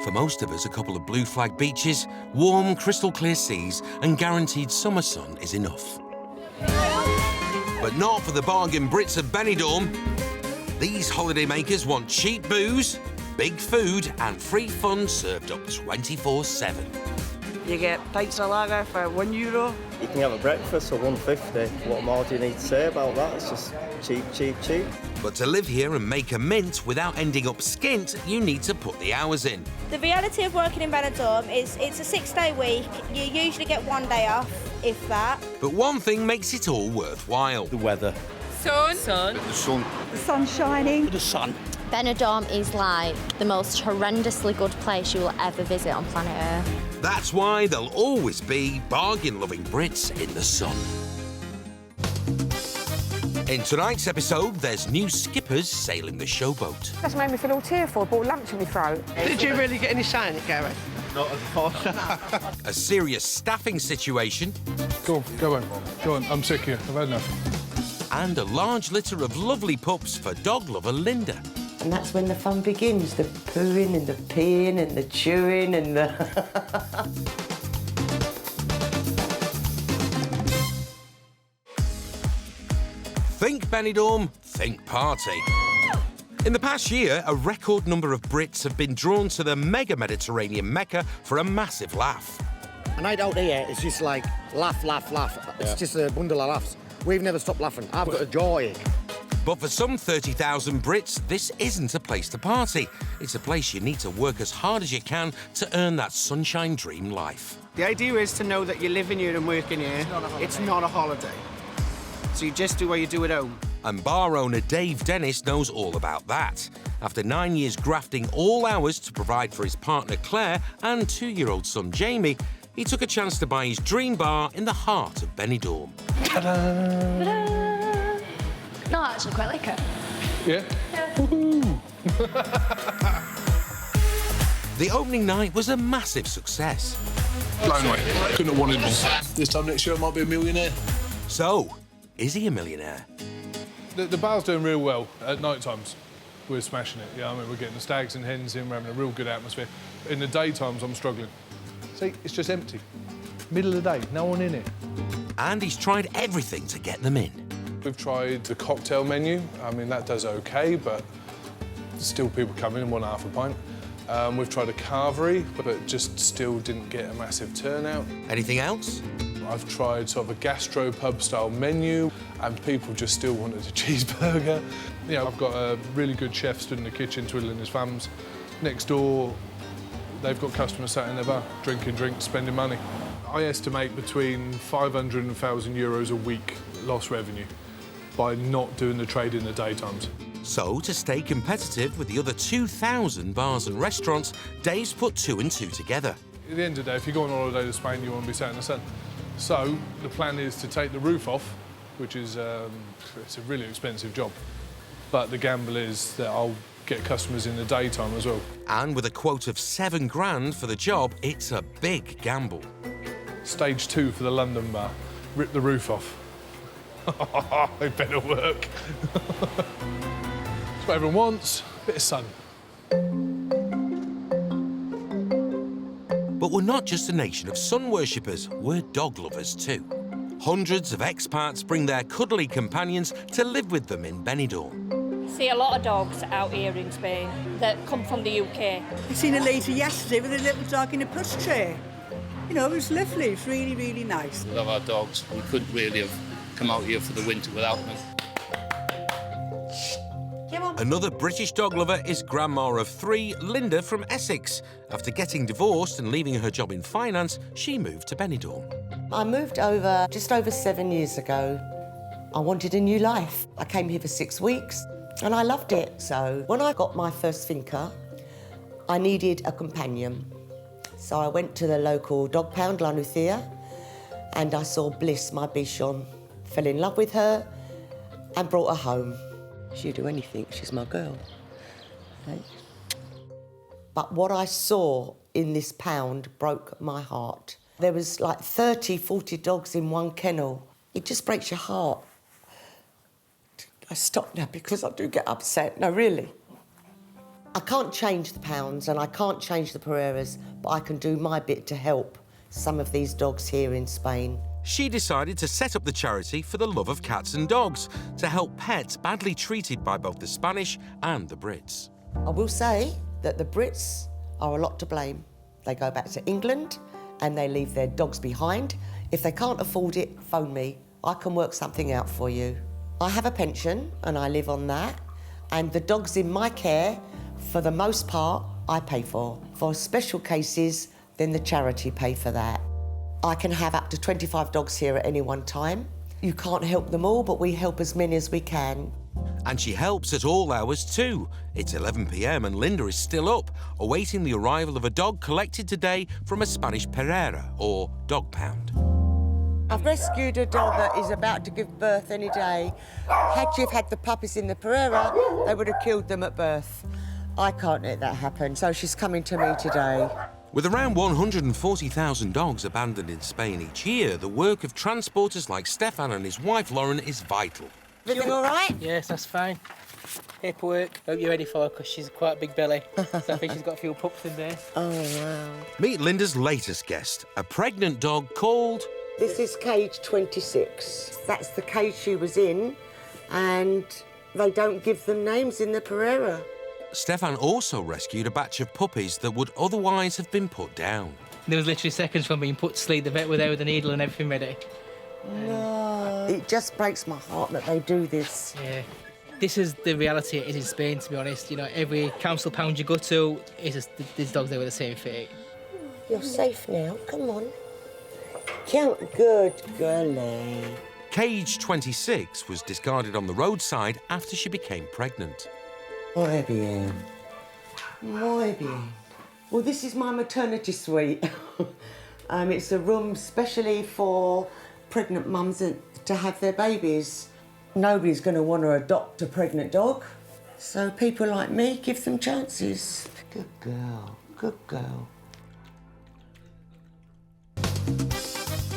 For most of us, a couple of blue flag beaches, warm, crystal clear seas and guaranteed summer sun is enough. But not for the bargain Brits of Benidorm. These holidaymakers want cheap booze, big food and free fun served up 24/7. You get pints of lager for €1. You can have a breakfast for £1.50. What more do you need to say about that? It's just cheap, cheap, cheap. But to live here and make a mint without ending up skint, you need to put the hours in. The reality of working in Benidorm is it's a 6-day week. You usually get 1 day off, if that. But one thing makes it all worthwhile. The weather. Sun. The sun. The sun shining. The sun. Benidorm is like the most horrendously good place you will ever visit on planet Earth. That's why there'll always be bargain-loving Brits in the sun. In tonight's episode, there's new skippers sailing the showboat. That's made me feel all tearful. I brought lumps in my throat. Did you really get any say in it, Gary? Not at all. A serious staffing situation. Go on. I'm sick here. I've had enough. And a large litter of lovely pups for dog lover Linda. And that's when the fun begins, the pooing and the peeing and the chewing and the... Think Benidorm, think party. In the past year, a record number of Brits have been drawn to the mega Mediterranean Mecca for a massive laugh. A night out here is just like laugh, laugh, laugh. It's just a bundle of laughs. We've never stopped laughing. I've got a jaw ache. But for some 30,000 Brits, this isn't a place to party. It's a place you need to work as hard as you can to earn that sunshine dream life. The idea is to know that you're living here and working here. It's not a holiday. So you just do what you do at home. And bar owner Dave Dennis knows all about that. After 9 years grafting all hours to provide for his partner Claire and 2-year-old son Jamie, he took a chance to buy his dream bar in the heart of Benidorm. Ta-da! Ta-da! No, I actually quite like it. Yeah? Woohoo! The opening night was a massive success. Blown away. Couldn't have wanted more. This time next year I might be a millionaire. So, is he a millionaire? The bar's doing real well at night times. We're smashing it, yeah. I mean, we're getting the stags and hens in, we're having a real good atmosphere. In the daytimes, I'm struggling. See, it's just empty. Middle of the day, no one in it. And he's tried everything to get them in. We've tried the cocktail menu. I mean, that does OK, but still people come in and want half a pint. We've tried a carvery, but just still didn't get a massive turnout. Anything else? I've tried sort of a gastro-pub-style menu, and people just still wanted a cheeseburger. You know, I've got a really good chef stood in the kitchen twiddling his thumbs. Next door, they've got customers sat in their bar, drinking drinks, spending money. I estimate between 500 and 1,000 euros a week lost revenue by not doing the trade in the daytimes. So, to stay competitive with the other 2,000 bars and restaurants, Dave's put 2 and 2 together. At the end of the day, if you go on holiday to Spain, you want to be sat in the sun. So, the plan is to take the roof off, which is it's a really expensive job. But the gamble is that I'll get customers in the daytime as well. And with a quote of £7,000 for the job, it's a big gamble. Stage 2 for the London bar. Rip the roof off. It better work. That's what everyone wants, a bit of sun. But we're not just a nation of sun worshippers, we're dog lovers too. Hundreds of expats bring their cuddly companions to live with them in Benidorm. See a lot of dogs out here in Spain that come from the UK. I seen a lady yesterday with a little dog in a pushchair. You know, it was lovely. It's really, really nice. We love our dogs. We couldn't really have come out here for the winter without them. Another British dog lover is grandma of 3, Linda from Essex. After getting divorced and leaving her job in finance, she moved to Benidorm. I moved over just over 7 years ago. I wanted a new life. I came here for 6 weeks and I loved it. So when I got my first finca, I needed a companion. So I went to the local dog pound, La Nucía, and I saw Bliss, my bichon, fell in love with her and brought her home. She'd do anything, she's my girl. Right? But what I saw in this pound broke my heart. There was like 30, 40 dogs in one kennel. It just breaks your heart. I stop now because I do get upset. No, really. I can't change the pounds and I can't change the Pereiras, but I can do my bit to help some of these dogs here in Spain. She decided to set up the charity for the love of cats and dogs to help pets badly treated by both the Spanish and the Brits. I will say that the Brits are a lot to blame. They go back to England and they leave their dogs behind. If they can't afford it, phone me. I can work something out for you. I have a pension and I live on that. And the dogs in my care, for the most part, I pay for. For special cases, then the charity pay for that. I can have up to 25 dogs here at any one time. You can't help them all, but we help as many as we can. And she helps at all hours too. It's 11 p.m. and Linda is still up, awaiting the arrival of a dog collected today from a Spanish Pereira, or dog pound. I've rescued a dog that is about to give birth any day. Had you had the puppies in the Pereira, they would have killed them at birth. I can't let that happen, so she's coming to me today. With around 140,000 dogs abandoned in Spain each year, the work of transporters like Stefan and his wife Lauren is vital. Everything all right? Yes, that's fine. Paperwork, hope you're ready for her because she's quite a big belly. So I think she's got a few pups in there. Oh, wow. Meet Linda's latest guest, a pregnant dog called... This is cage 26. That's the cage she was in, and they don't give them names in the Pereira. Stefan also rescued a batch of puppies that would otherwise have been put down. There was literally seconds from being put to sleep. The vet were there with the needle and everything ready. No. It just breaks my heart that they do this. Yeah. This is the reality it is in Spain, to be honest. You know, every council pound you go to, it's just, these dogs there with the same fate. You're safe now, come on. Good girlie. Cage 26 was discarded on the roadside after she became pregnant. Muy bien. Muy bien. Well, this is my maternity suite. It's a room specially for pregnant mums to have their babies. Nobody's going to want to adopt a pregnant dog, so people like me give them chances. Good girl, good girl.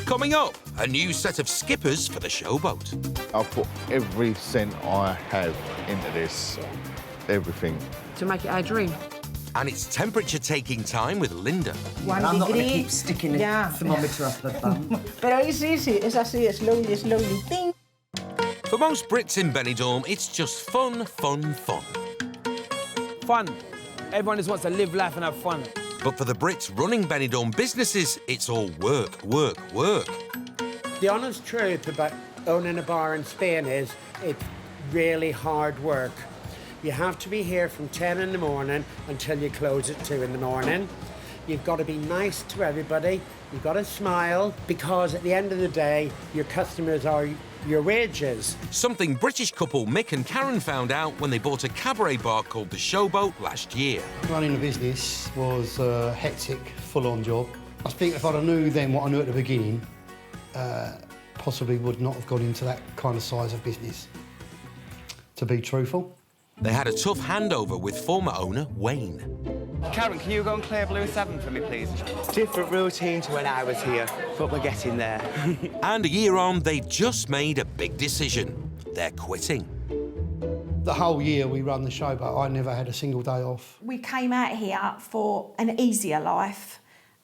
Coming up, a new set of skippers for the showboat. I'll put every cent I have into this, everything. To make it our dream. And it's temperature-taking time with Linda. I'm not going to keep sticking a thermometer up her bum. But it's easy, as I say, slowly, ding. For most Brits in Benidorm, it's just fun, fun, fun. Fun. Everyone just wants to live, laugh and have fun. But for the Brits running Benidorm businesses, it's all work, work, work. The honest truth about owning a bar in Spain is it's really hard work. You have to be here from 10 in the morning until you close at 2 in the morning. You've got to be nice to everybody. You've got to smile, because at the end of the day, your customers are your wages. Something British couple Mick and Karen found out when they bought a cabaret bar called The Showboat last year. Running a business was a hectic, full-on job. I think if I'd have knew then what I knew at the beginning, possibly would not have gone into that kind of size of business, to be truthful. They had a tough handover with former owner Wayne. Karen, can you go and clear blue 7 for me, please? Different routine to when I was here, but we're getting there. And a year on, they've just made a big decision. They're quitting. The whole year we run the show, but I never had a single day off. We came out here for an easier life,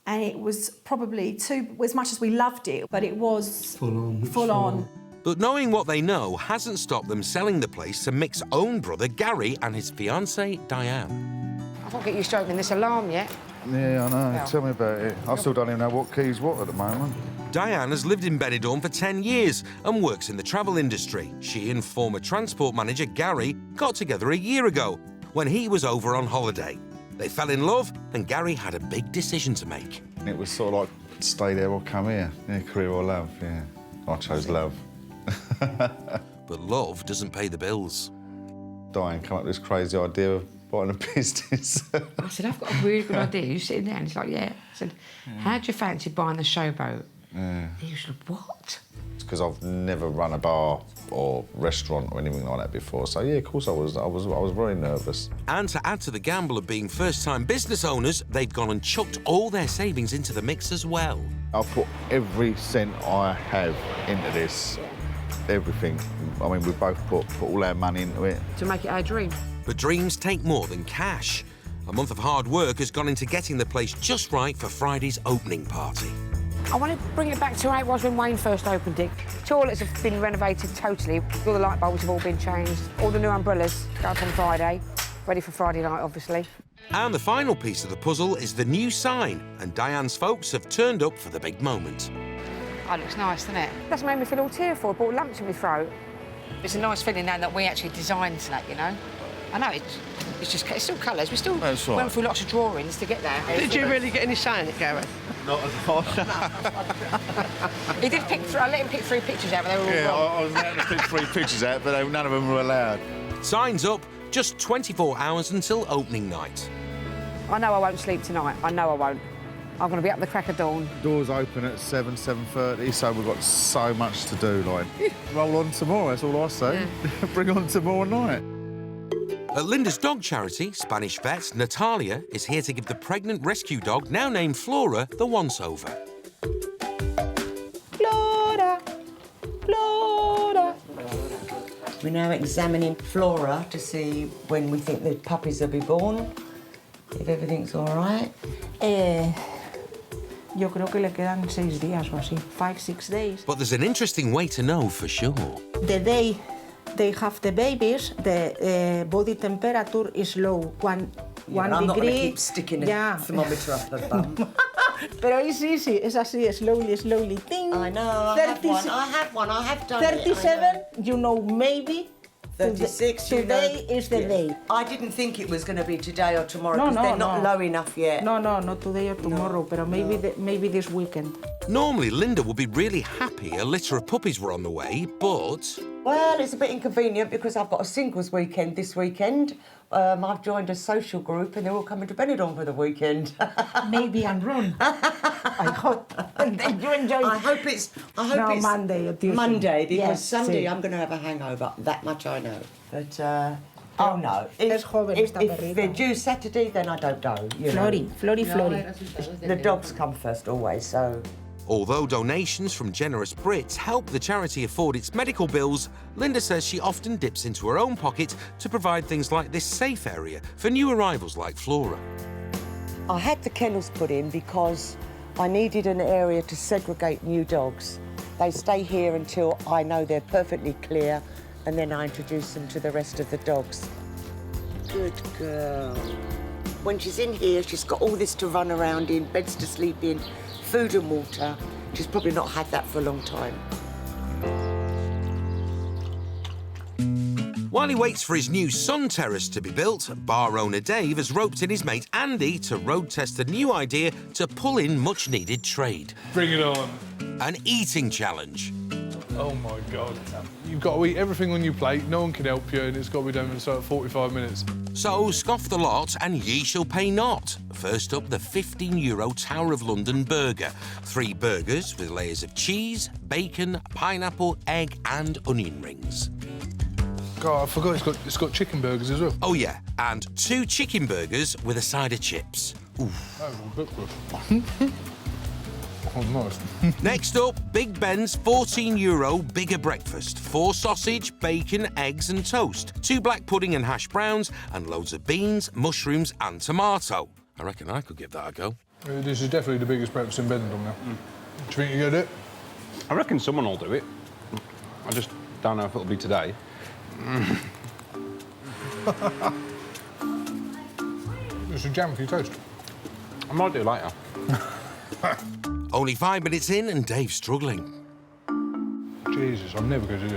and it was probably as much as we loved it, but it was full on. But knowing what they know hasn't stopped them selling the place to Mick's own brother, Gary, and his fiancée, Diane. I can't get used to opening this alarm yet. Yeah, I know. Well. Tell me about it. I still don't even know what key's what at the moment. Diane has lived in Benidorm for 10 years and works in the travel industry. She and former transport manager Gary got together a year ago when he was over on holiday. They fell in love and Gary had a big decision to make. It was sort of like, stay there or come here. Yeah, career or love, yeah. I chose love. But love doesn't pay the bills. Diane came up with this crazy idea of buying a business. I said, I've got a really good idea. You sitting there? And he's like, yeah. I said, how do you fancy buying the showboat? Yeah. And he was like, what? It's because I've never run a bar or restaurant or anything like that before. So, yeah, of course I was very nervous. And to add to the gamble of being first-time business owners, they've gone and chucked all their savings into the mix as well. I'll put every cent I have into this, everything. I mean, we both put all our money into it. To make it our dream. But dreams take more than cash. A month of hard work has gone into getting the place just right for Friday's opening party. I want to bring it back to how it was when Wayne first opened it. Toilets have been renovated totally. All the light bulbs have all been changed. All the new umbrellas go up on Friday. Ready for Friday night, obviously. And the final piece of the puzzle is the new sign, and Diane's folks have turned up for the big moment. Oh, it looks nice, doesn't it? That's made me feel all tearful. I brought lumps in my throat. It's a nice feeling now that we actually designed that, you know. I know it's still colours. We still went through lots of drawings to get there. Did you really get any say in it, Gareth? Not at all. He did pick through. I let him pick 3 pictures out, but they were all wrong. I was letting him pick 3 pictures out, but none of them were allowed. Signs up, just 24 hours until opening night. I know I won't sleep tonight. I know I won't. I'm going to be up the crack of dawn. Doors open at 7:30, so we've got so much to do. Like, roll on tomorrow. That's all I say. Yeah. Bring on tomorrow night. At Linda's dog charity, Spanish vet Natalia is here to give the pregnant rescue dog, now named Flora, the once-over. Flora, Flora. We're now examining Flora to see when we think the puppies will be born, if everything's all right. Yo creo que le quedan 6 días o así, 5-6 days. But there's an interesting way to know for sure. The day they have the babies, the body temperature is low, 1 I'm degree. not going to keep sticking a thermometer up her bum. Pero es easy, es así, slowly, ting. I know, I have done 37, it, you know, maybe. 36, Today is the day. I didn't think it was going to be today or tomorrow No, because they're not low enough yet. No, not today or tomorrow, but maybe this weekend. Normally, Linda would be really happy a litter of puppies were on the way, but... Well, it's a bit inconvenient because I've got a singles weekend this weekend. I've joined a social group and they're all coming to Benidorm for the weekend. Maybe and run. I hope. Did you enjoy it? I hope it's Monday or Tuesday. Monday, because Yes, Sunday sí. I'm going to have a hangover. That much I know. But, oh no. Es joven esta If perrita. they're due Saturday, then I don't know. You know. Flori. The dogs come first always, so... Although donations from generous Brits help the charity afford its medical bills, Linda says she often dips into her own pocket to provide things like this safe area for new arrivals like Flora. I had the kennels put in because I needed an area to segregate new dogs. They stay here until I know they're perfectly clear, and then I introduce them to the rest of the dogs. Good girl. When she's in here, she's got all this to run around in, beds to sleep in, food and water. She's probably not had that for a long time. While he waits for his new sun terrace to be built, bar owner Dave has roped in his mate Andy to road test a new idea to pull in much-needed trade. Bring it on. An eating challenge. Oh, my God. You've got to eat everything on your plate, no one can help you, and it's got to be done in sort of 45 minutes. So, scoff the lot and ye shall pay not. First up, the €15 Tower of London burger. 3 burgers with layers of cheese, bacon, pineapple, egg and onion rings. God, I forgot it's got chicken burgers as well. Oh, yeah, and 2 chicken burgers with a side of chips. Oof. That was a bit good. Oh, nice. Next up, Big Ben's €14 bigger breakfast. 4 sausage, bacon, eggs and toast. 2 black pudding and hash browns, and loads of beans, mushrooms and tomato. I reckon I could give that a go. This is definitely the biggest breakfast in Benidorm now. Do you think you get it? I reckon someone will do it. I just don't know if it'll be today. There's a jam for your toast. I might do later. Only 5 minutes in and Dave's struggling. Jesus, I'm never going to do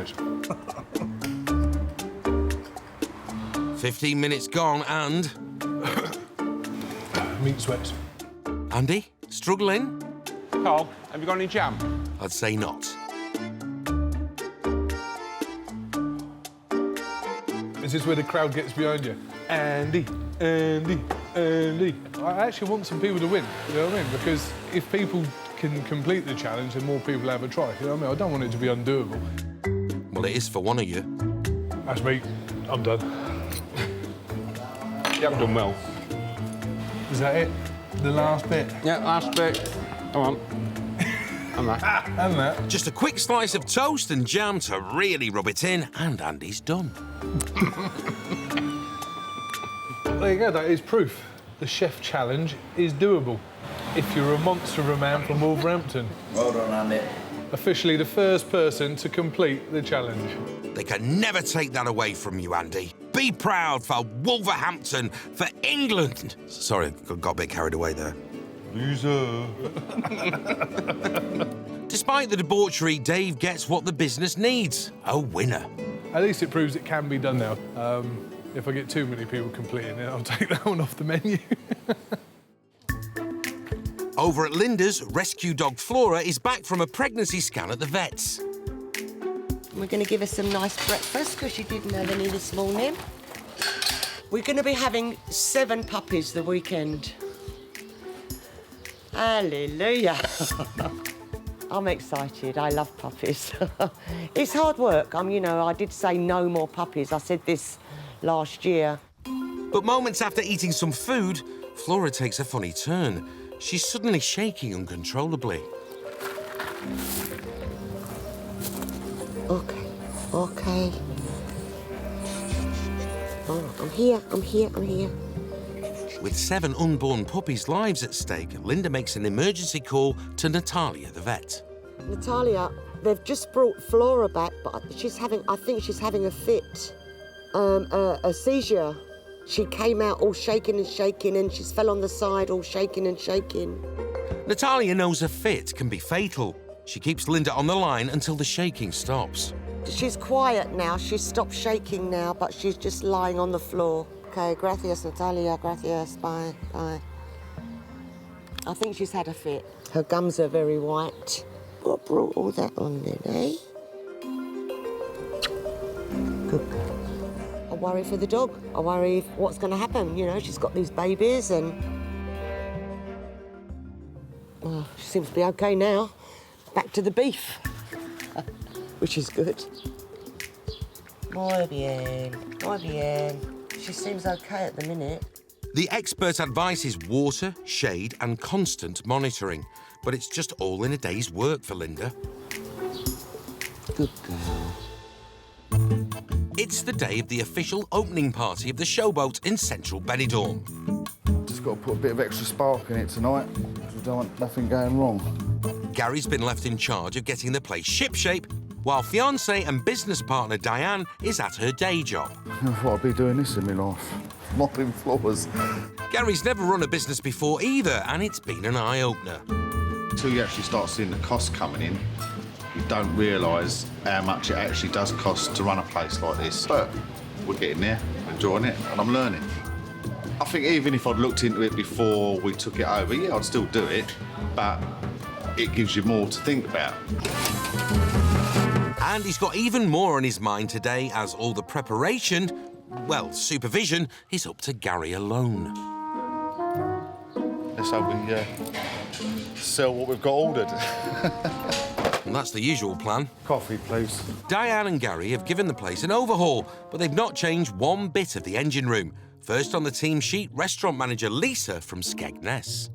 this. 15 minutes gone and... Meat sweats. Andy, struggling? Carl, have you got any jam? I'd say not. Is this where the crowd gets behind you? Andy, Andy, Andy. I actually want some people to win, you know what I mean? Because if people can complete the challenge, then more people have a try, you know what I mean? I don't want it to be undoable. Well, it is for one of you. That's me. I'm done. You haven't done well. Is that it? The last bit? Yeah, last bit. Come on. And that. And that. Just a quick slice of toast and jam to really rub it in, and Andy's done. there you go, that is proof. The chef challenge is doable if you're a monster of a man from Wolverhampton. Well done, Andy. Officially the first person to complete the challenge. They can never take that away from you, Andy. Be proud for Wolverhampton, for England. Sorry, got a bit carried away there. Loser. Despite the debauchery, Dave gets what the business needs, a winner. At least it proves it can be done now. If I get too many people completing it, I'll take that one off the menu. Over at Linda's, rescue dog Flora is back from a pregnancy scan at the vet's. We're going to give her some nice breakfast because she didn't have any this morning. We're going to be having 7 puppies the weekend. Hallelujah. I'm excited. I love puppies. It's hard work. You know, I did say no more puppies. I said this last year. But moments after eating some food, Flora takes a funny turn. She's suddenly shaking uncontrollably. OK. Oh, I'm here. With 7 unborn puppies' lives at stake, Linda makes an emergency call to Natalia, the vet. Natalia, they've just brought Flora back, but I think she's having a fit, a seizure. She came out all shaking and shaking, and she's fell on the side all shaking and shaking. Natalia knows a fit can be fatal. She keeps Linda on the line until the shaking stops. She's quiet now. She's stopped shaking now, but she's just lying on the floor. OK, gracias, Natalia, gracias, bye. I think she's had a fit. Her gums are very white. What brought all that on then, eh? Good. I worry for the dog. I worry what's going to happen. You know, she's got these babies and... Oh, she seems to be OK now. Back to the beef, which is good. Muy bien. She seems OK at the minute. The expert advice is water, shade and constant monitoring. But it's just all in a day's work for Linda. Good girl. It's the day of the official opening party of the showboat in central Benidorm. Just got to put a bit of extra spark in it tonight. We don't want nothing going wrong. Gary's been left in charge of getting the place shipshape, while fiancée and business partner Diane is at her day job. I thought I'd be doing this in my life. Mopping floors. Gary's never run a business before either, and it's been an eye-opener. Until you actually start seeing the costs coming in, you don't realise how much it actually does cost to run a place like this. But we're getting there, enjoying it, and I'm learning. I think even if I'd looked into it before we took it over, yeah, I'd still do it, but it gives you more to think about. And he's got even more on his mind today, as all the preparation, well, supervision, is up to Gary alone. Let's hope we sell what we've got ordered. And that's the usual plan. Coffee, please. Diane and Gary have given the place an overhaul, but they've not changed one bit of the engine room. First on the team sheet, restaurant manager Lisa from Skegness.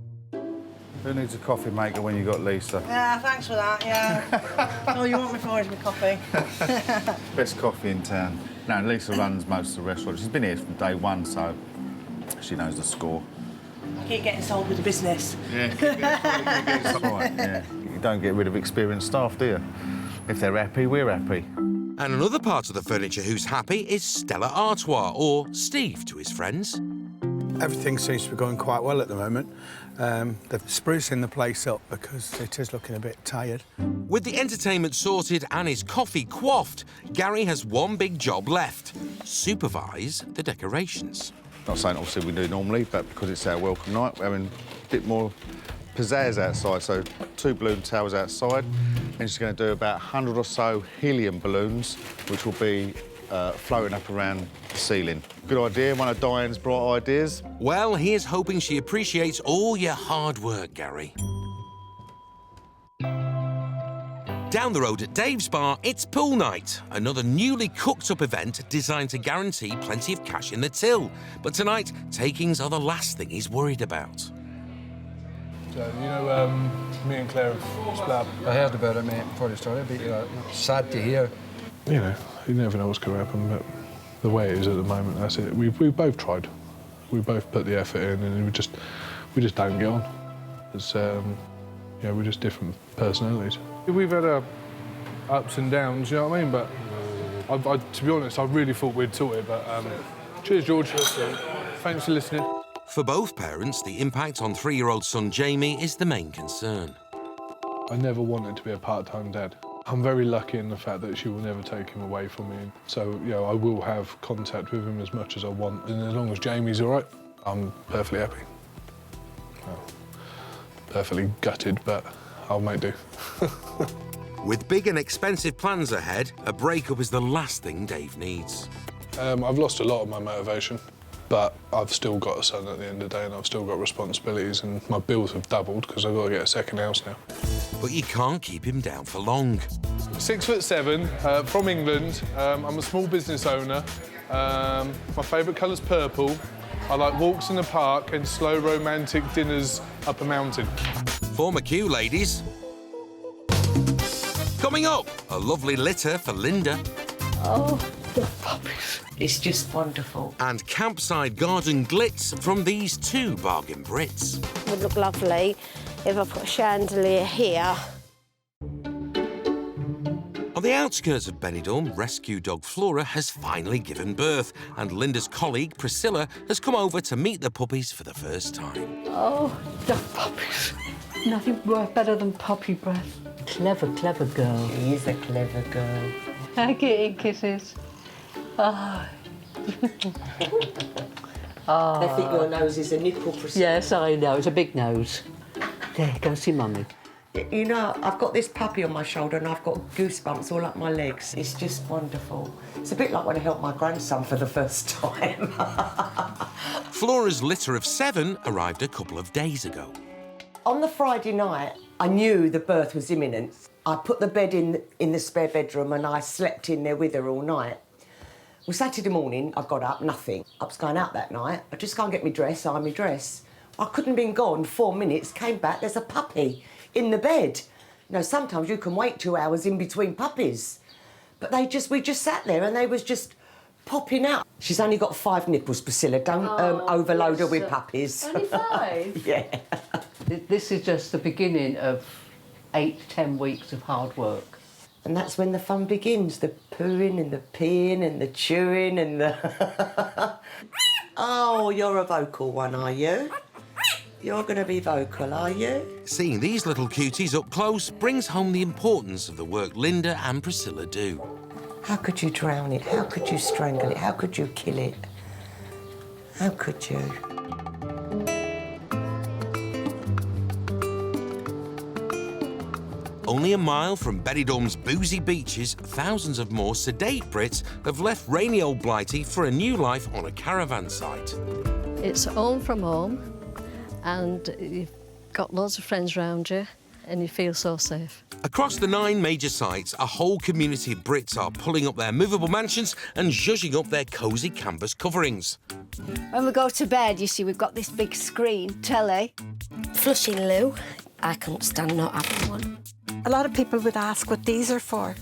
Who needs a coffee maker when you got Lisa? Yeah, thanks for that, yeah. All you want me for is my coffee. Best coffee in town. No, Lisa runs most of the restaurant. She's been here from day one, so she knows the score. Keep getting sold with the business. Yeah, that's right, yeah. You don't get rid of experienced staff, do you? If they're happy, we're happy. And another part of the furniture who's happy is Stella Artois, or Steve to his friends. Everything seems to be going quite well at the moment. They're sprucing the place up because it is looking a bit tired. With the entertainment sorted and his coffee quaffed, Gary has one big job left: supervise the decorations. Not saying obviously we do normally, but because it's our welcome night, we're having a bit more pizzazz outside. So 2 balloon towers outside, and she's going to do about 100 or so helium balloons, which will be floating up around the ceiling. Good idea, one of Diane's bright ideas. Well, here's hoping she appreciates all your hard work, Gary. Down the road at Dave's Bar, it's pool night, another newly cooked-up event designed to guarantee plenty of cash in the till. But tonight, takings are the last thing he's worried about. So, you know, me and Claire have split up. I heard about it, mate, before the story, but sad to hear. You know, you never know what's going to happen, but the way it is at the moment, that's it. We've both tried. We both put the effort in, and we just don't get on. It's, yeah, we're just different personalities. We've had our ups and downs, you know what I mean? But to be honest, I really thought we'd sort it. But cheers, George. Thanks for listening. For both parents, the impact on 3-year-old son Jamie is the main concern. I never wanted to be a part-time dad. I'm very lucky in the fact that she will never take him away from me. So, you know, I will have contact with him as much as I want. And as long as Jamie's all right, I'm perfectly happy. Well, perfectly gutted, but I'll make do. With big and expensive plans ahead, a breakup is the last thing Dave needs. I've lost a lot of my motivation, but I've still got a son at the end of the day, and I've still got responsibilities, and my bills have doubled because I've got to get a second house now. But you can't keep him down for long. 6'7", from England. I'm a small business owner. My favourite colour's purple. I like walks in the park and slow romantic dinners up a mountain. Former Q, ladies. Coming up, a lovely litter for Linda. Oh, the puppies. It's just wonderful. And campside garden glitz from these 2 bargain Brits. It would look lovely if I put a chandelier here. On the outskirts of Benidorm, rescue dog Flora has finally given birth, and Linda's colleague Priscilla has come over to meet the puppies for the first time. Oh, the puppies. Nothing better than puppy breath. Clever, clever girl. She is a clever girl. I get in kisses. Oh. Oh. They think your nose is a nipple, Priscilla. Yes, I know. It's a big nose. There, go see Mummy. You know, I've got this puppy on my shoulder and I've got goosebumps all up my legs. It's just wonderful. It's a bit like when I helped my grandson for the first time. Flora's litter of 7 arrived a couple of days ago. On the Friday night, I knew the birth was imminent. I put the bed in the spare bedroom and I slept in there with her all night. Well, Saturday morning, I got up, nothing. I was going out that night. I just can't get my dress, iron my dress. I couldn't have been gone 4 minutes, came back, there's a puppy in the bed. You know, sometimes you can wait 2 hours in between puppies. But we just sat there and they was just popping out. She's only got 5 nipples, Priscilla. Don't overload her with puppies. Only 5? Yeah. This is just the beginning of 8 to 10 weeks of hard work. And that's when the fun begins, the pooing and the peeing and the chewing and the... Oh, you're a vocal one, are you? You're going to be vocal, are you? Seeing these little cuties up close brings home the importance of the work Linda and Priscilla do. How could you drown it? How could you strangle it? How could you kill it? How could you? Only a mile from Benidorm's boozy beaches, thousands of more sedate Brits have left rainy old Blighty for a new life on a caravan site. It's home from home, and you've got lots of friends around you, and you feel so safe. Across the 9 major sites, a whole community of Brits are pulling up their movable mansions and zhuzhing up their cosy canvas coverings. When we go to bed, you see, we've got this big screen, telly. Flushing loo. I couldn't stand not having one. A lot of people would ask what these are for,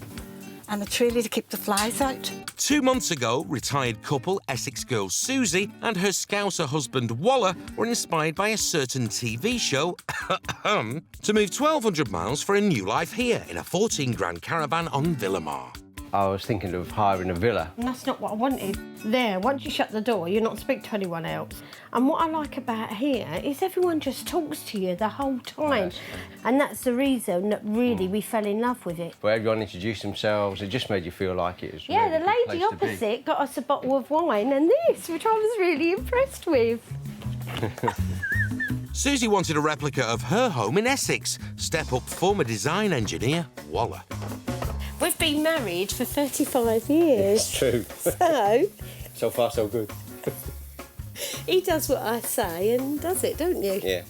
and it's really to keep the flies out. 2 months ago, retired couple Essex girl Susie and her Scouser husband Waller were inspired by a certain TV show to move 1,200 miles for a new life here in a 14-grand caravan on Villamar. I was thinking of hiring a villa. And that's not what I wanted. There, once you shut the door, you're not speak to anyone else. And what I like about here is everyone just talks to you the whole time. And that's the reason that really we fell in love with it. Where everyone introduced themselves, it just made you feel like it was Yeah, really the a good lady place to be. opposite got us a bottle of wine and this, which I was really impressed with. Susie wanted a replica of her home in Essex. Step up former design engineer Waller. We've been married for 35 years. It's true. So far, so good. He does what I say and does it, don't you? Yeah.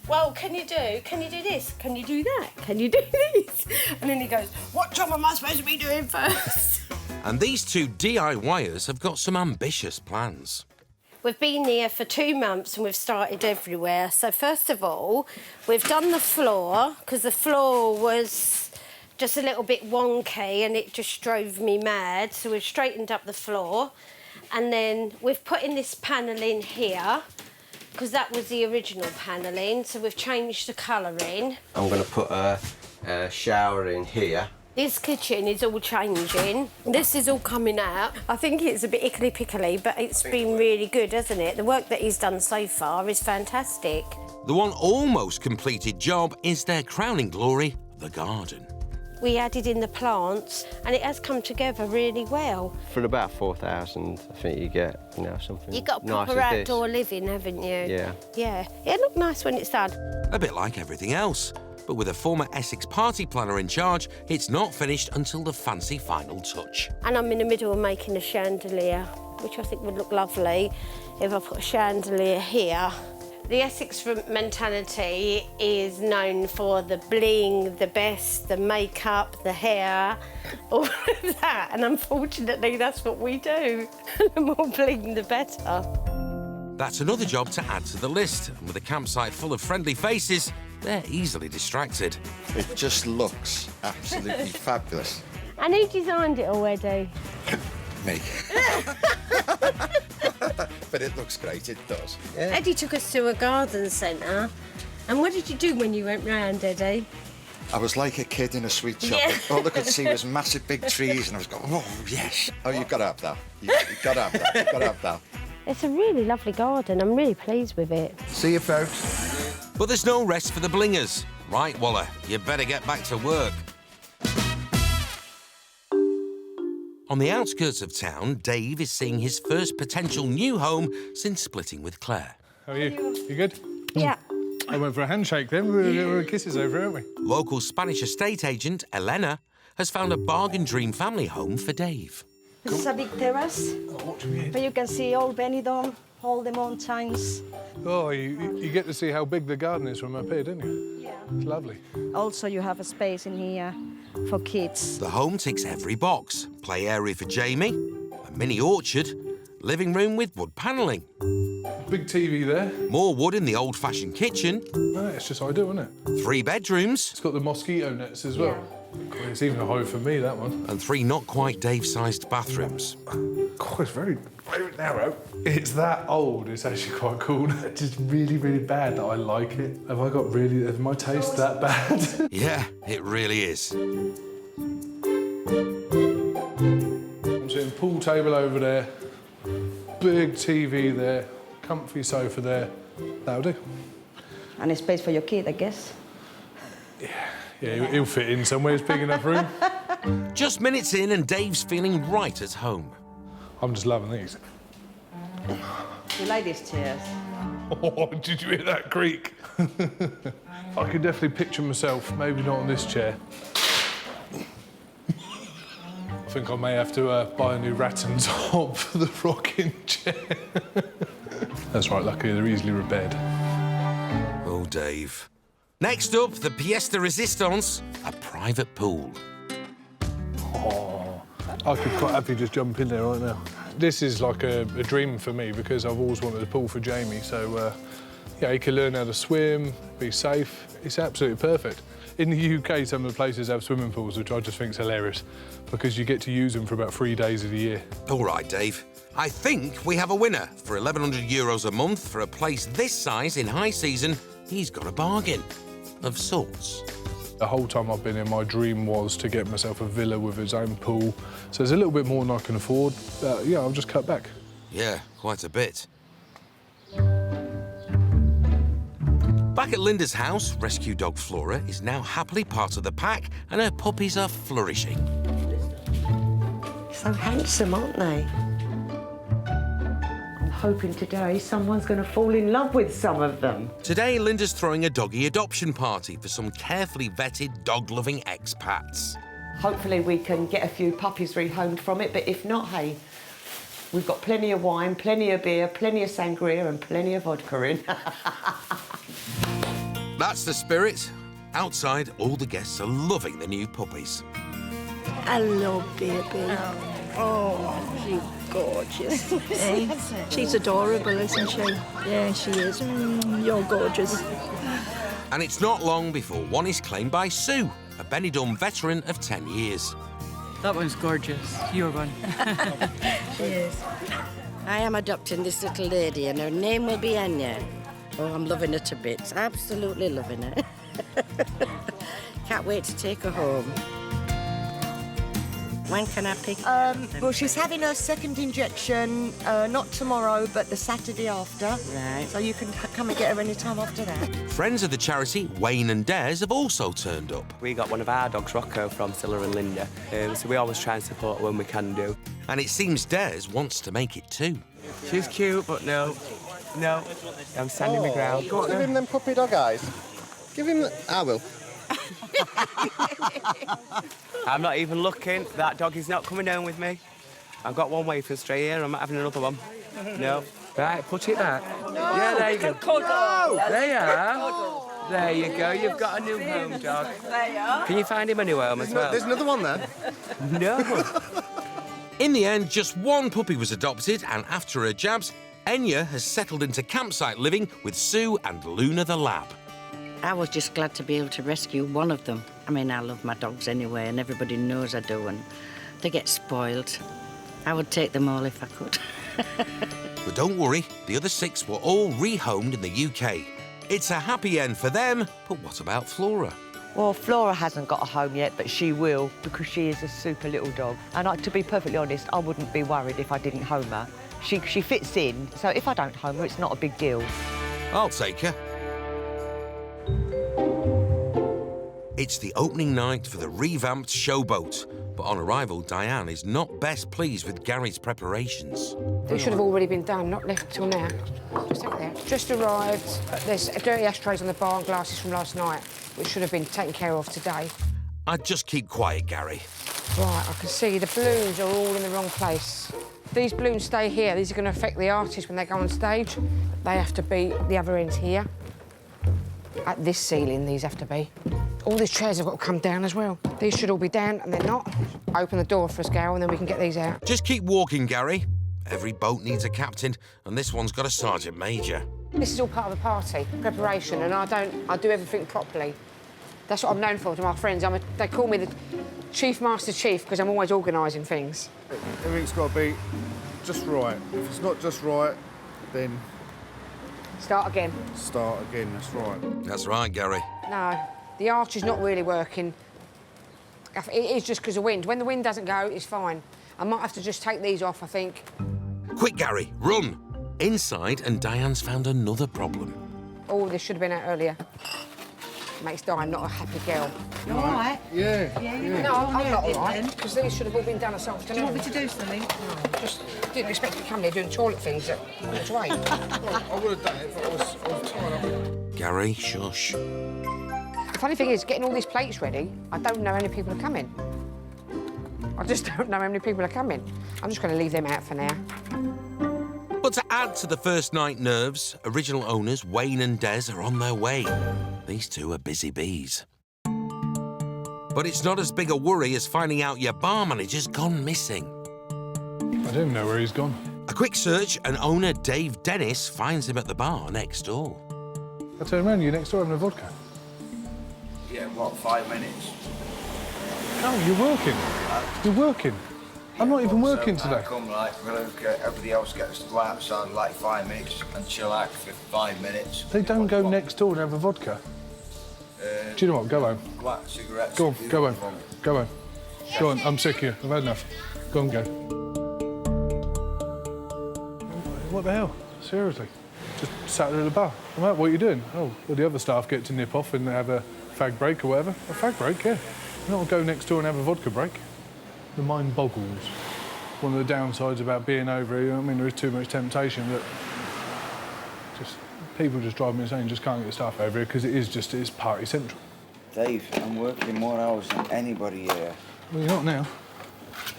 Well, can you do this? Can you do that? Can you do this? And then he goes, what job am I supposed to be doing first? And these 2 DIYers have got some ambitious plans. We've been here for 2 months and we've started everywhere. So first of all, we've done the floor, because the floor was just a little bit wonky and it just drove me mad. So we've straightened up the floor. And then we've put in this panelling here, because that was the original panelling, so we've changed the colouring. I'm going to put a shower in here. This kitchen is all changing. This is all coming out. I think it's a bit ickly-pickly, but it's been really good, hasn't it? The work that he's done so far is fantastic. The one almost completed job is their crowning glory, the garden. We added in the plants, and it has come together really well. For about 4,000, I think you get, something You've got nice proper as this. outdoor living, haven't you? Yeah. Yeah. It looked nice when it's done. A bit like everything else. But with a former Essex party planner in charge, it's not finished until the fancy final touch. And I'm in the middle of making a chandelier, which I think would look lovely if I put a chandelier here. The Essex mentality is known for the bling, the best, the makeup, the hair, all of that. And unfortunately, that's what we do. The more bling, the better. That's another job to add to the list. And with a campsite full of friendly faces, they're easily distracted. It just looks absolutely fabulous. And who designed it already? Me. But it looks great, it does. Yeah. Eddie took us to a garden centre. And what did you do when you went round, Eddie? I was like a kid in a sweet shop. Yeah. All I could see was massive big trees, and I was going, oh, yes. Oh, you've got to have that. You've got to have that. You've got to have that. It's a really lovely garden. I'm really pleased with it. See you, folks. But there's no rest for the blingers. Right, Waller, you better get back to work. On the outskirts of town, Dave is seeing his first potential new home since splitting with Claire. How are you? You good? Yeah. I went for a handshake then. We were kisses over, aren't we? Local Spanish estate agent, Elena, has found a bargain dream family home for Dave. This is a big terrace, where you can see all Benidorm, all the mountains. Oh, you get to see how big the garden is from up here, don't you? Yeah. It's lovely. Also, you have a space in here for kids. The home ticks every box. Play area for Jamie, a mini orchard, living room with wood panelling. Big TV there. More wood in the old-fashioned kitchen. Oh, it's just ideal, isn't it? 3 bedrooms. It's got the mosquito nets as well. God, it's even a home for me, that one. And 3 not-quite-Dave-sized bathrooms. God, it's very narrow. It's that old, it's actually quite cool. It's just really, really bad that I like it. Have my taste that bad? Yeah, it really is. I'm seeing pool table over there, big TV there, comfy sofa there. That'll do. And a space for your kid, I guess. Yeah, he'll fit in somewhere. It's big enough room. Just minutes in and Dave's feeling right at home. I'm just loving these. You like these chairs? Oh, did you hear that creak? I can definitely picture myself, maybe not on this chair. I think I may have to buy a new rattan top for the rocking chair. That's right, luckily they're easily repaired. Oh, Dave. Next up, the pièce de résistance, a private pool. Oh, I could quite happily just jump in there right now. This is like a dream for me because I've always wanted a pool for Jamie, so yeah, he can learn how to swim, be safe. It's absolutely perfect. In the UK, some of the places have swimming pools, which I just think is hilarious because you get to use them for about 3 days of the year. All right, Dave. I think we have a winner. For €1,100 a month for a place this size in high season, he's got a bargain. Of sorts. The whole time I've been here, my dream was to get myself a villa with its own pool. So there's a little bit more than I can afford. Yeah, I'll just cut back. Yeah, quite a bit. Back at Linda's house, rescue dog Flora is now happily part of the pack and her puppies are flourishing. So handsome, aren't they? Hoping today someone's going to fall in love with some of them. Today, Linda's throwing a doggy adoption party for some carefully vetted, dog-loving expats. Hopefully we can get a few puppies rehomed from it, but if not, hey, we've got plenty of wine, plenty of beer, plenty of sangria and plenty of vodka in. That's the spirit. Outside, all the guests are loving the new puppies. Hello, baby. Oh, she's gorgeous. Eh? She's adorable, isn't she? Yeah, she is. You're gorgeous. And it's not long before one is claimed by Sue, a Benidorm veteran of 10 years. That one's gorgeous. Your one. She is. I am adopting this little lady and her name will be Anya. Oh, I'm loving her to bits. Absolutely loving her. Can't wait to take her home. When can I pick her up? Well, she's having her second injection, not tomorrow, but the Saturday after. Right. So you can come and get her any time after that. Friends of the charity, Wayne and Des, have also turned up. We got one of our dogs, Rocco, from Scylla and Linda, so we always try and support when we can do. And it seems Des wants to make it too. She's cute, but no. I'm standing my ground. Go on, Give him them puppy dog eyes. Give him... I will. I'm not even looking. That dog is not coming down with me. I've got one waving straight here. I'm not having another one. No. Right, put it back. No. Yeah, there you go. No. There you are. There you go. You've got a new home dog. Can you find him a new home as well? There's another one there. No. In the end, just one puppy was adopted, and after her jabs, Enya has settled into campsite living with Sue and Luna the lab. I was just glad to be able to rescue one of them. I mean, I love my dogs anyway, and everybody knows I do, and they get spoiled. I would take them all if I could. But don't worry, the other 6 were all rehomed in the UK. It's a happy end for them, but what about Flora? Well, Flora hasn't got a home yet, but she will, because she is a super little dog. And to be perfectly honest, I wouldn't be worried if I didn't home her. She fits in, so if I don't home her, it's not a big deal. I'll take her. It's the opening night for the revamped showboat, but on arrival, Diane is not best pleased with Gary's preparations. They should have already been done, not left till now. Just over there. Just arrived. There's dirty ashtrays on the bar and glasses from last night, which should have been taken care of today. I'd just keep quiet, Gary. Right, I can see the balloons are all in the wrong place. These balloons stay here. These are going to affect the artists when they go on stage. They have to be the other end here. At this ceiling, these have to be. All these chairs have got to come down as well. These should all be down, and they're not. Open the door for us, Gal, and then we can get these out. Just keep walking, Gary. Every boat needs a captain, and this one's got a sergeant major. This is all part of the party, preparation, and I do everything properly. That's what I'm known for to my friends. They call me the Chief Master Chief because I'm always organising things. Everything's got to be just right. If it's not just right, then... Start again. Start again, that's right. That's right, Gary. No, the arch is not really working. It is just because of wind. When the wind doesn't go, it's fine. I might have to just take these off, I think. Quick, Gary, run! Inside, and Diane's found another problem. Oh, this should have been out earlier. Makes Diane not a happy girl. You all right? Yeah. No, I'm not all right, because these should have all been done this afternoon. Do you want me to do something? No, just didn't expect to come here doing toilet things at much weight. I would have done it, but I was tired of it. Gary, shush. The funny thing is, getting all these plates ready, I don't know how many people are coming. I just don't know how many people are coming. I'm just going to leave them out for now. But to add to the first night nerves, original owners Wayne and Des are on their way. These two are busy bees. But it's not as big a worry as finding out your bar manager's gone missing. I don't know where he's gone. A quick search, and owner Dave Dennis finds him at the bar next door. I turn around, you next door having a vodka. Yeah, what, 5 minutes? Oh, you're working. You're working. I'm not even working today. I come, like, everybody else gets to go outside like 5 minutes and chill out for 5 minutes. They don't go next door and have a vodka. Do you know what? Go home. Go out, cigarettes. Go on, go home. Go home. Go on, I'm sick of you. I've had enough. Go on, go. What the hell? Seriously? Just sat at the bar. I'm out, what are you doing? Oh, well, the other staff get to nip off and have a fag break or whatever. A fag break, yeah. Not go next door and have a vodka break. The mind boggles. One of the downsides about being over here, I mean, there is too much temptation that people just drive me insane, just can't get the staff over here because it's party central. Dave, I'm working more hours than anybody here. Well, you're not now.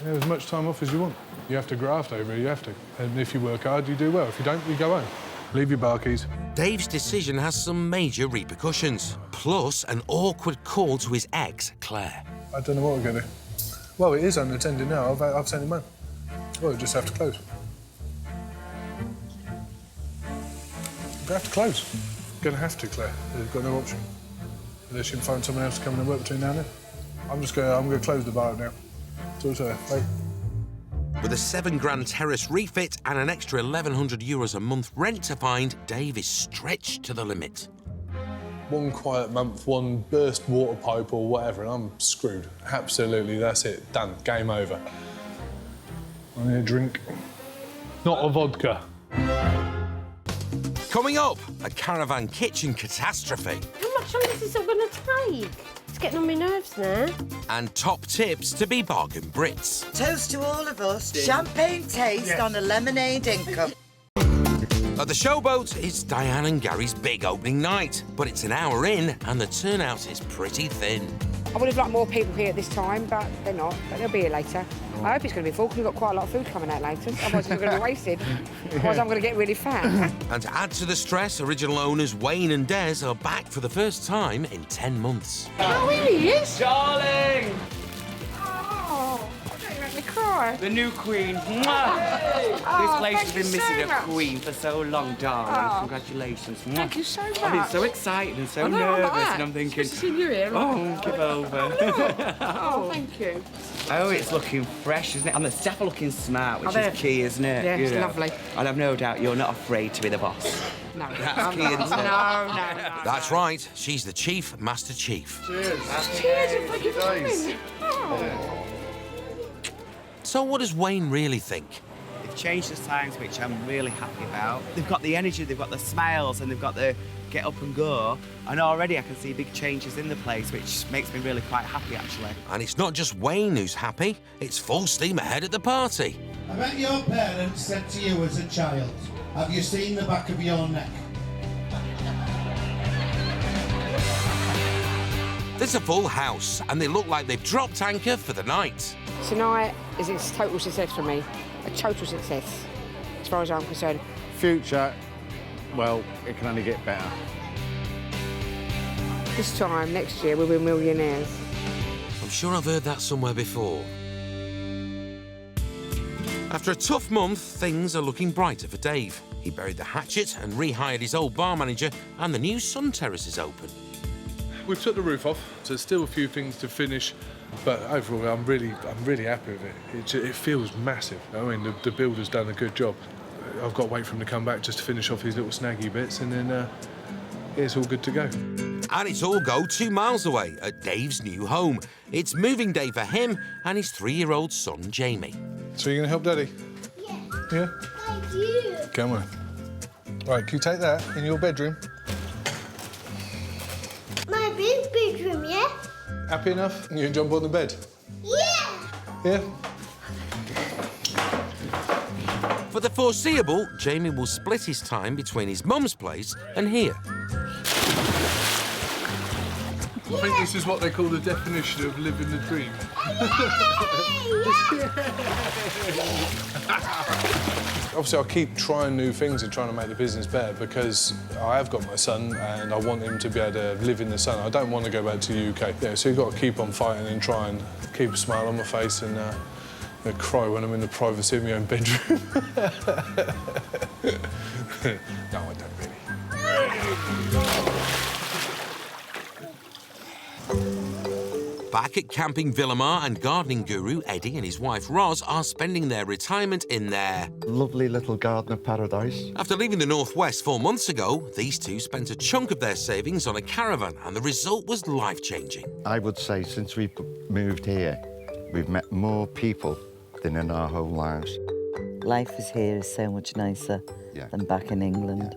You have as much time off as you want. You have to graft over here, you have to. And if you work hard, you do well. If you don't, you go home. Leave your bar keys. Dave's decision has some major repercussions, plus an awkward call to his ex, Claire. I don't know what we're going to do. Well, it is unattended now. I've sent him home. Well, we just have to close. We have to close. Going to have to, Claire. We've got no option. Unless you can find someone else to come in and work between now and then. I'm going to close the bar now. Talk to her. Bye. With a 7 grand terrace refit and an extra €1,100 a month rent to find, Dave is stretched to the limit. One quiet month, one burst water pipe or whatever, and I'm screwed. Absolutely, that's it. Done. Game over. I need a drink. Not a vodka. Coming up, a caravan kitchen catastrophe. How much longer is this all going to take? It's getting on my nerves now. And top tips to be bargain Brits. Toast to all of us. Champagne taste on a lemonade income. At the Showboat, it's Diane and Gary's big opening night, but it's an hour in and the turnout is pretty thin. I would have liked more people here at this time, but they're not. But they'll be here later. I hope it's going to be full because we've got quite a lot of food coming out later. Otherwise, it's going to be wasted. Otherwise, I'm going to get really fat. And to add to the stress, original owners Wayne and Des are back for the first time in 10 months. Oh, here he is. Darling! Oh, don't make me cry. The new queen. Mwah! Oh, This place thank has been you missing so a much. queen for so long, darling. Oh. Congratulations. Mwah. Thank you so much. I've been so excited and so I know, I'm nervous, like and I'm thinking, supposed to see you here. oh, give over. Oh, thank you. Oh, it's looking fresh, isn't it? And the staff are looking smart, which Are is they? key, isn't it? Yeah, You it's know. lovely. And I've no doubt you're not afraid to be the boss. No, That's key, isn't it? No. That's right, she's the chief, Master Chief. Cheers, and thank you for coming. Oh. So what does Wayne really think? They've changed the signs, which I'm really happy about. They've got the energy, they've got the smiles, and they've got the get up and go. And already I can see big changes in the place, which makes me really quite happy, actually. And it's not just Wayne who's happy, it's full steam ahead at the party. I bet your parents said to you as a child, have you seen the back of your neck? There's a full house, and they look like they've dropped anchor for the night. Tonight is a total success for me. A total success, as far as I'm concerned. Future, well, it can only get better. This time, next year, we'll be millionaires. I'm sure I've heard that somewhere before. After a tough month, things are looking brighter for Dave. He buried the hatchet and rehired his old bar manager, and the new sun terrace is open. We've took the roof off, so there's still a few things to finish, but overall I'm really happy with it. It feels massive. I mean, the builder's done a good job. I've got to wait for him to come back just to finish off these little snaggy bits, and then it's all good to go. And it's all go 2 miles away at Dave's new home. It's moving day for him and his 3-year-old son, Jamie. So you're going to help Daddy? Yeah. I do. Come on. Right, can you take that in your bedroom? My big bedroom, yeah? Happy enough? You can jump on the bed? Yeah. Yeah? For the foreseeable, Jamie will split his time between his mum's place and here. I think this is what they call the definition of living the dream. Obviously, I'll keep trying new things and trying to make the business better because I have got my son and I want him to be able to live in the sun. I don't want to go back to the UK. Yeah, so you've got to keep on fighting and try and keep a smile on my face and cry when I'm in the privacy of my own bedroom. No, I don't really. Back at Camping Villamar, and gardening guru Eddie and his wife Roz are spending their retirement in their lovely little garden of paradise. After leaving the northwest 4 months ago, these two spent a chunk of their savings on a caravan, and the result was life-changing. I would say since we've moved here, we've met more people than in our whole lives. Life is here is so much nicer than back in England.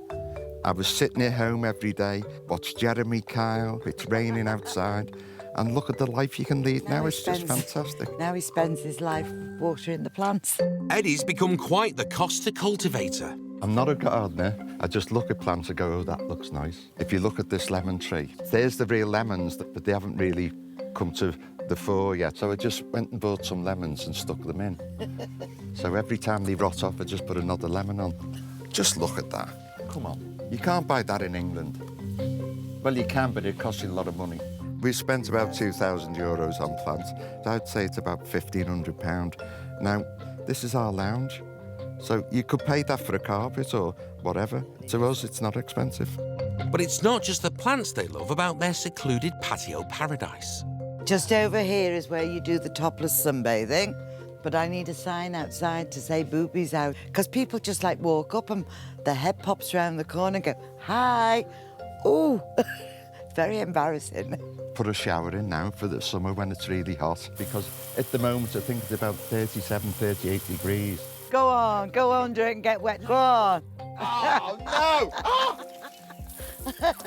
I was sitting at home every day, watch Jeremy, Kyle, it's raining outside, and look at the life you can lead now. It's just fantastic. Now he spends his life watering the plants. Eddie's become quite the Costa cultivator. I'm not a gardener. I just look at plants and go, oh, that looks nice. If you look at this lemon tree, there's the real lemons, but they haven't really come to the fore yet. So I just went and bought some lemons and stuck them in. So every time they rot off, I just put another lemon on. Just look at that. Come on. You can't buy that in England. Well, you can, but it costs you a lot of money. We spent about €2,000 on plants. I'd say it's about £1,500. Now, this is our lounge, so you could pay that for a carpet or whatever. To us, it's not expensive. But it's not just the plants they love about their secluded patio paradise. Just over here is where you do the topless sunbathing. But I need a sign outside to say boobies out. Because people just like walk up and their head pops round the corner and go, hi. Ooh. It's very embarrassing. Put a shower in now for the summer when it's really hot, because at the moment I think it's about 37, 38 degrees. Go on, drink, get wet. Go on. Oh, no! Oh!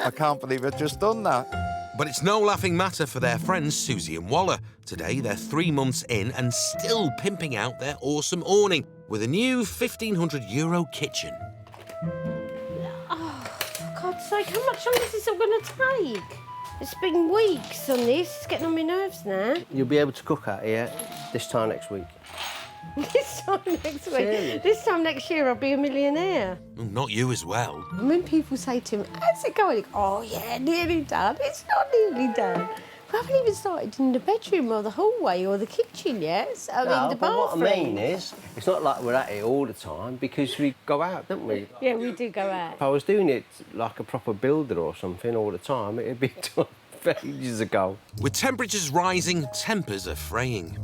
I can't believe I've just done that. But it's no laughing matter for their friends Susie and Waller. Today, they're 3 months in and still pimping out their awesome awning with a new €1,500 kitchen. Oh, for God's sake, how much longer is this all going to take? It's been weeks on this. It's getting on my nerves now. You'll be able to cook out here this time next week. This time next week? Seriously? This time next year, I'll be a millionaire. Oh, not you as well. And when people say to him, how's it going? He goes, oh, yeah, nearly done. It's not nearly done. We haven't even started in the bedroom or the hallway or the kitchen yet. So in the bathroom. But what I mean is, it's not like we're at it all the time because we go out, don't we? Yeah, we do go out. If I was doing it like a proper builder or something all the time, it'd be done ages ago. With temperatures rising, tempers are fraying.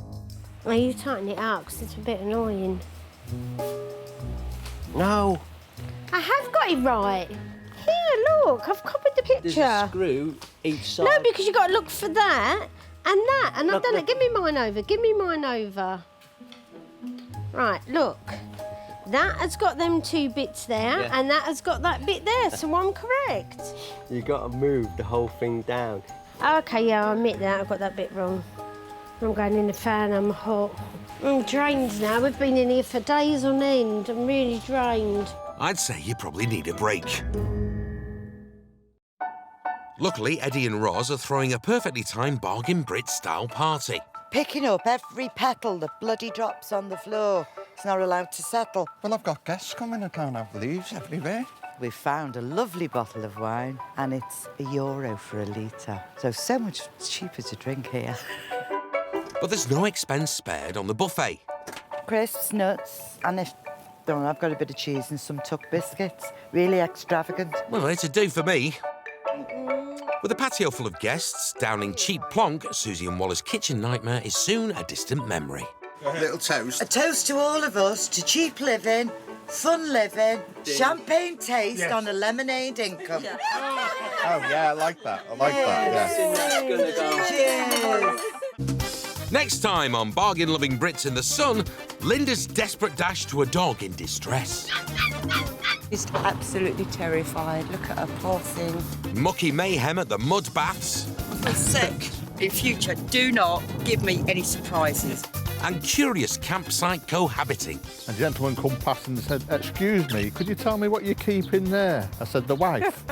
Well, you tighten it up because it's a bit annoying. No. I have got it right. Here, look, I've copied the picture. There's a screw each side. No, because you've got to look for that and that. And I've done it. Give me mine over. Give me mine over. Right, look. That has got them 2 bits there, and that has got that bit there, so I'm correct. You've got to move the whole thing down. OK, yeah, I admit that. I've got that bit wrong. I'm going in the fan, I'm hot. I'm drained now. We've been in here for days on end. I'm really drained. I'd say you probably need a break. Luckily, Eddie and Roz are throwing a perfectly timed Bargain Brits style party. Picking up every petal that bloody drops on the floor. It's not allowed to settle. Well, I've got guests coming. I can't have leaves everywhere. We've found a lovely bottle of wine and it's €1 for a litre. So much cheaper to drink here. But there's no expense spared on the buffet. Crisps, nuts, and I've got a bit of cheese and some tuck biscuits. Really extravagant. Well, it'd do for me. With a patio full of guests, downing cheap plonk, Susie and Waller's kitchen nightmare is soon a distant memory. Little toast. A toast to all of us, to cheap living, fun living, champagne taste on a lemonade income. Oh, yeah, I like that. I like that, yeah. Cheers. Next time on Bargain-Loving Brits in the Sun, Linda's desperate dash to a dog in distress. She's absolutely terrified. Look at her poor thing. Mucky mayhem at the mud baths. I feel sick. In future, do not give me any surprises. And curious campsite cohabiting. A gentleman come past and said, excuse me, could you tell me what you keep in there? I said, the wife.